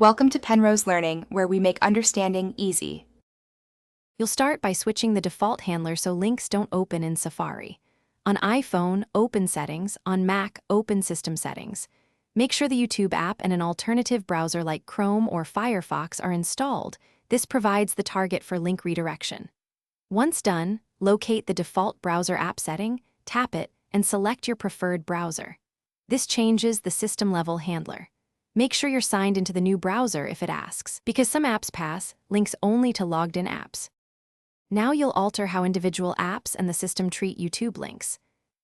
Welcome to Penrose Learning, where we make understanding easy. You'll start by switching the default handler so links don't open in Safari. On iPhone, open Settings. On Mac, open System Settings. Make sure the YouTube app and an alternative browser like Chrome or Firefox are installed. This provides the target for link redirection. Once done, locate the default browser app setting, tap it, and select your preferred browser. This changes the system-level handler. Make sure you're signed into the new browser if it asks, because some apps pass links only to logged-in apps. Now you'll alter how individual apps and the system treat YouTube links.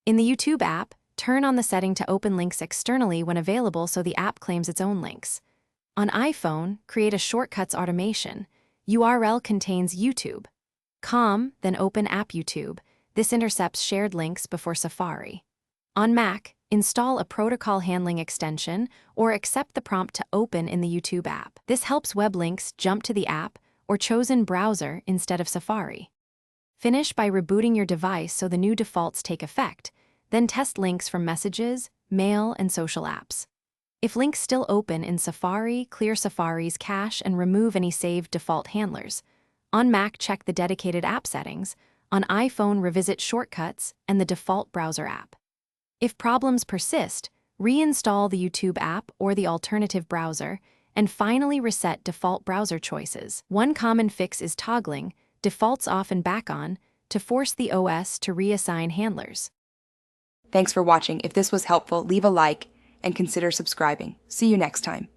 In the YouTube app, turn on the setting to open links externally when available so the app claims its own links. On iPhone, create a shortcuts automation. URL contains YouTube. Then open App YouTube. This intercepts shared links before Safari. On Mac, install a protocol handling extension or accept the prompt to open in the YouTube app. This helps web links jump to the app or chosen browser instead of Safari. Finish by rebooting your device so the new defaults take effect, then test links from Messages, Mail, and social apps. If links still open in Safari, clear Safari's cache and remove any saved default handlers. On Mac, check the dedicated app settings. On iPhone, revisit shortcuts and the default browser app. If problems persist, reinstall the YouTube app or the alternative browser, and finally reset default browser choices. One common fix is toggling defaults off and back on to force the OS to reassign handlers. Thanks for watching. If this was helpful, leave a like and consider subscribing. See you next time.